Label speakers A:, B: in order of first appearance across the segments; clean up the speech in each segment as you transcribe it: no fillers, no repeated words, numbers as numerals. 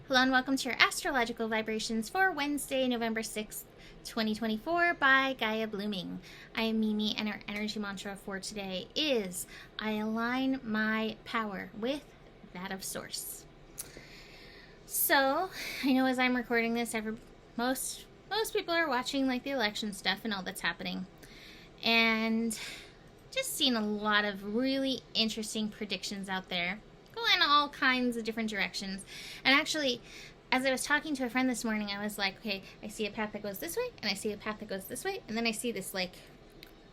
A: Hello and welcome to your astrological vibrations for Wednesday, November 6th, 2024 by Gaia Blooming. I am Mimi and our energy mantra for today is I align my power with that of Source. So, I know as I'm recording this, most people are watching like the election stuff and all that's happening. And just seeing a lot of really interesting predictions out there. Go in all kinds of different directions. And actually, as I was talking to a friend this morning, I was like, okay, I see a path that goes this way, and I see a path that goes this way, and then I see this like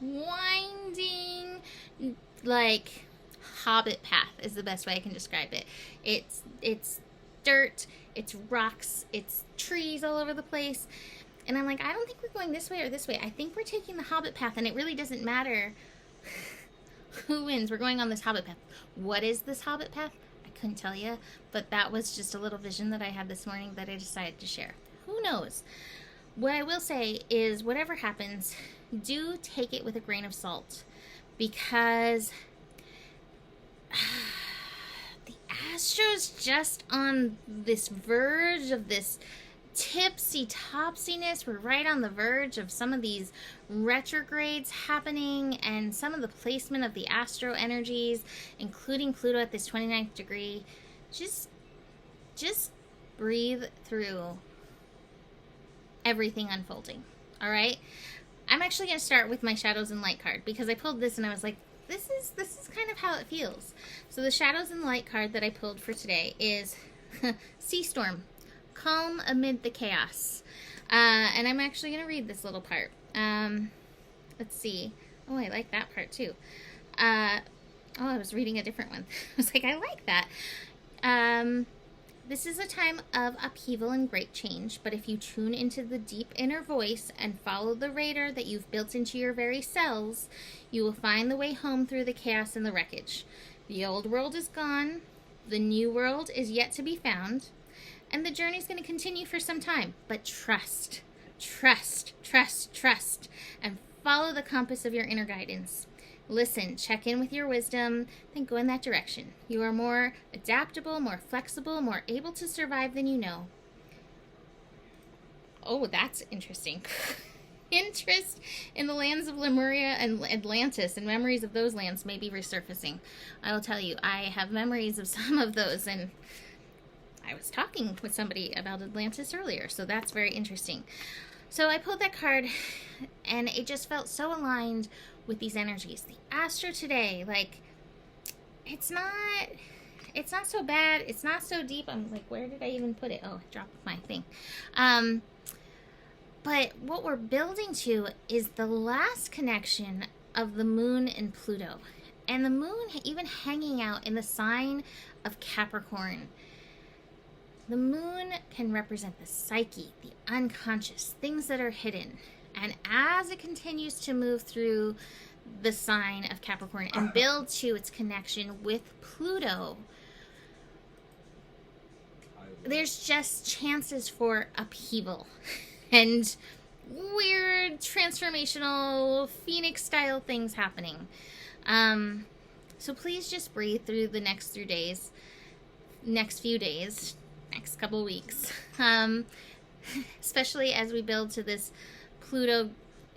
A: winding, like hobbit path is the best way I can describe it. It's dirt, it's rocks, it's trees all over the place. And I'm like, I don't think we're going this way or this way. I think we're taking the hobbit path, and it really doesn't matter who wins. We're going on this hobbit path. What is this hobbit path? I couldn't tell you, but that was just a little vision that I had this morning that I decided to share. Who knows? What I will say is whatever happens, do take it with a grain of salt, because the Astro's just on this verge of this tipsy-topsiness. We're right on the verge of some of these retrogrades happening and some of the placement of the Astro energies, including Pluto at this 29th degree. Just breathe through everything unfolding. All right? I'm actually going to start with my Shadows and Light card because I pulled this and I was like, this is kind of how it feels. So the Shadows and Light card that I pulled for today is Sea Storm. Calm amid the chaos. And I'm actually going to read this little part. Let's see. Oh, I like that part too. I was reading a different one. I was like, I like that. This is a time of upheaval and great change, but if you tune into the deep inner voice and follow the radar that you've built into your very cells, you will find the way home through the chaos and the wreckage. The old world is gone. The new world is yet to be found. And the journey's going to continue for some time, but trust, and follow the compass of your inner guidance. Listen, check in with your wisdom, then go in that direction. You are more adaptable, more flexible, more able to survive than you know. Oh, that's interesting. Interest in the lands of Lemuria and Atlantis and memories of those lands may be resurfacing. I will tell you, I have memories of some of those, and I was talking with somebody about Atlantis earlier, so that's very interesting. So I pulled that card, and it just felt so aligned with these energies. The Astro today, like, it's not so bad. It's not so deep. I'm like, where did I even put it? Oh, I dropped my thing. But what we're building to is the last connection of the moon and Pluto. And the moon even hanging out in the sign of Capricorn. The moon can represent the psyche, the unconscious, things that are hidden. And as it continues to move through the sign of Capricorn and build to its connection with Pluto, there's just chances for upheaval and weird transformational Phoenix-style things happening. So please just breathe through the next few days, next couple weeks, especially as we build to this Pluto.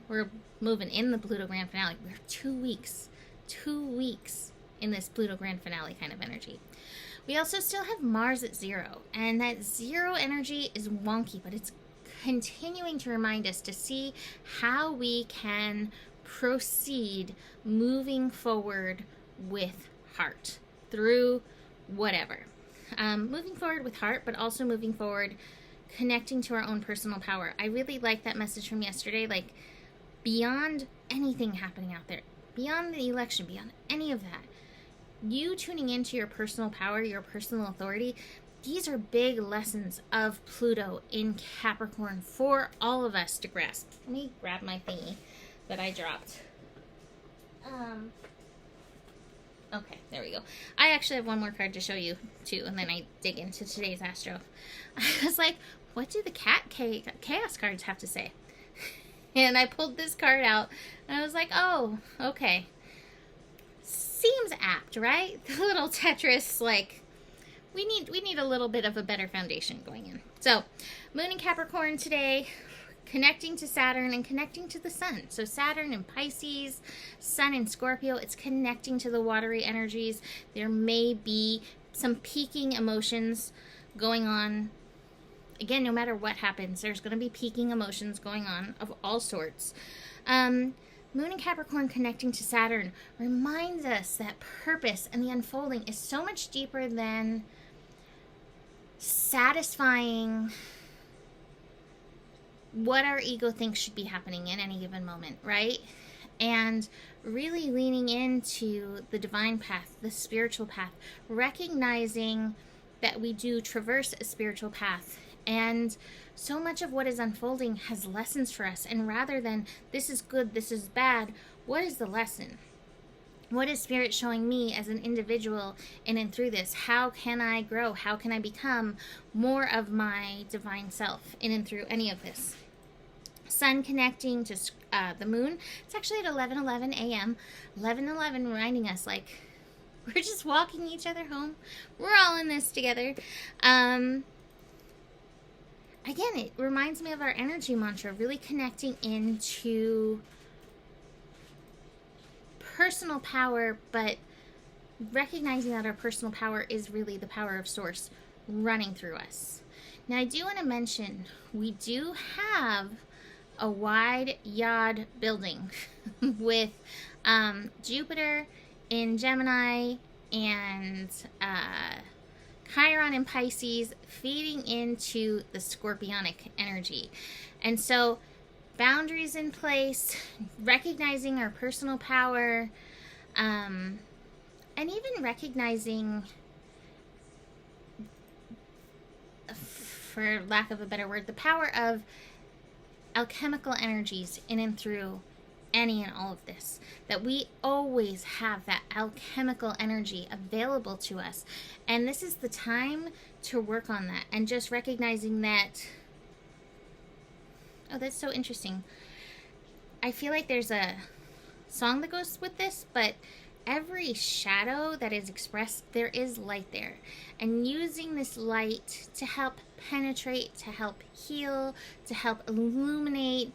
A: We're moving in the Pluto grand finale. We're 2 weeks in this Pluto grand finale kind of energy. We also still have Mars at 0, and that 0 energy is wonky, but it's continuing to remind us to see how we can proceed moving forward with heart through whatever. Moving forward with heart, but also moving forward, connecting to our own personal power. I really like that message from yesterday, like beyond anything happening out there, beyond the election, beyond any of that, you tuning into your personal power, your personal authority, these are big lessons of Pluto in Capricorn for all of us to grasp. Let me grab my thingy that I dropped. Okay, there we go. I actually have one more card to show you, too, and then I dig into today's Astro. I was like, what do the Chaos cards have to say? And I pulled this card out, and I was like, oh, okay. Seems apt, right? The little Tetris, like, we need a little bit of a better foundation going in. So, Moon in Capricorn today, connecting to Saturn and connecting to the Sun. So Saturn in Pisces, Sun in Scorpio, it's connecting to the watery energies. There may be some peaking emotions going on. Again, no matter what happens, there's going to be peaking emotions going on of all sorts. Moon in Capricorn connecting to Saturn reminds us that purpose and the unfolding is so much deeper than satisfying what our ego thinks should be happening in any given moment, right? And really leaning into the divine path, the spiritual path, recognizing that we do traverse a spiritual path. And so much of what is unfolding has lessons for us. And rather than this is good, this is bad, what is the lesson? What is Spirit showing me as an individual in and through this? How can I grow? How can I become more of my divine self in and through any of this? Sun connecting to the moon. It's actually at 11:11 a.m. 11:11 reminding us, like, we're just walking each other home. We're all in this together. Again, it reminds me of our energy mantra, really connecting into personal power, but recognizing that our personal power is really the power of Source running through us. Now, I do want to mention, we do have a wide yod building with Jupiter in Gemini and Chiron in Pisces feeding into the scorpionic energy. And so boundaries in place, recognizing our personal power, and even recognizing, for lack of a better word, the power of alchemical energies in and through any and all of this. That we always have that alchemical energy available to us. And this is the time to work on that. And just recognizing that, oh, that's so interesting. I feel like there's a song that goes with this, but every shadow that is expressed, there is light there. And using this light to help penetrate, to help heal, to help illuminate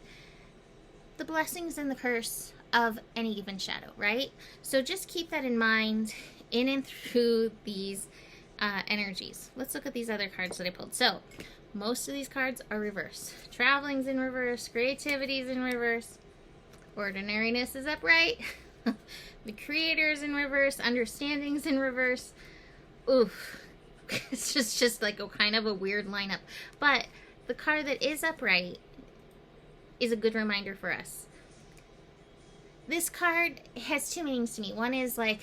A: the blessings and the curse of any given shadow, right? So just keep that in mind in and through these energies. Let's look at these other cards that I pulled. So most of these cards are reverse. Traveling's in reverse. Creativity's in reverse. Ordinariness is upright. The Creator's in reverse. Understanding's in reverse. Oof. It's just like a kind of a weird lineup. But the card that is upright is a good reminder for us. This card has two meanings to me. One is like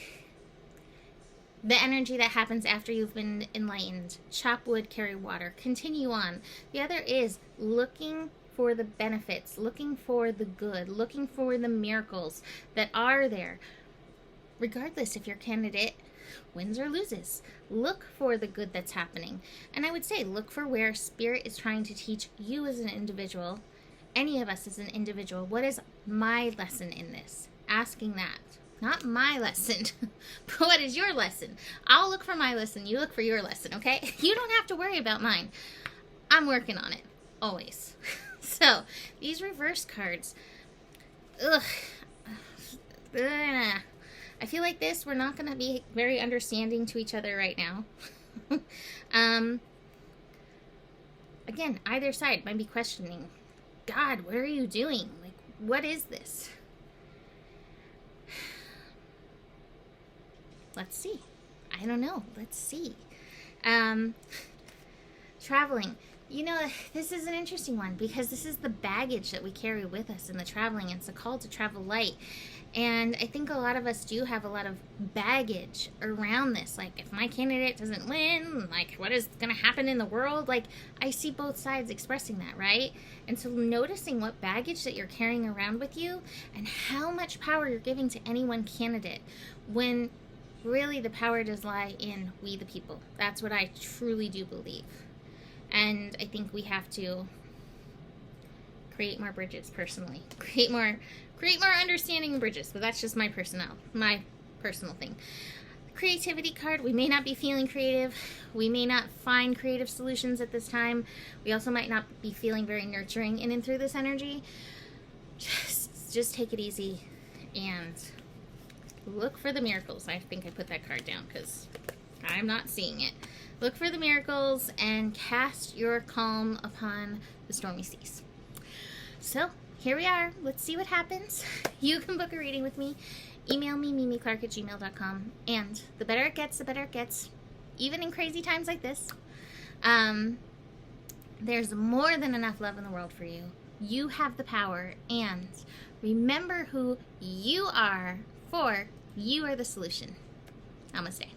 A: the energy that happens after you've been enlightened. Chop wood, carry water, continue on. The other is looking for the benefits, looking for the good, looking for the miracles that are there. Regardless if your candidate wins or loses, look for the good that's happening. And I would say look for where Spirit is trying to teach you as an individual, any of us as an individual. What is my lesson in this? Asking that. Not my lesson, but what is your lesson? I'll look for my lesson. You look for your lesson, okay? You don't have to worry about mine. I'm working on it. Always. So, these reverse cards. Ugh. I feel like we're not going to be very understanding to each other right now. Again, either side might be questioning, God, what are you doing? Like, what is this? Let's see. I don't know. Let's see. Traveling. You know, this is an interesting one because this is the baggage that we carry with us in the traveling. It's a call to travel light. And I think a lot of us do have a lot of baggage around this. Like, if my candidate doesn't win, like, what is going to happen in the world? Like, I see both sides expressing that, right? And so noticing what baggage that you're carrying around with you and how much power you're giving to any one candidate when really the power does lie in we the people. That's what I truly do believe. And I think we have to create more bridges personally. Create more understanding bridges, but that's just my personal thing. creativity card. We may not be feeling creative. We may not find creative solutions at this time. We also might not be feeling very nurturing in and through this energy. Just take it easy and look for the miracles. I think I put that card down because I'm not seeing it. Look for the miracles and cast your calm upon the stormy seas. So here we are. Let's see what happens. You can book a reading with me. Email me, mimiclark@gmail.com. And the better it gets, the better it gets. Even in crazy times like this, there's more than enough love in the world for you. You have the power. And remember who you are, for you are the solution. Namaste.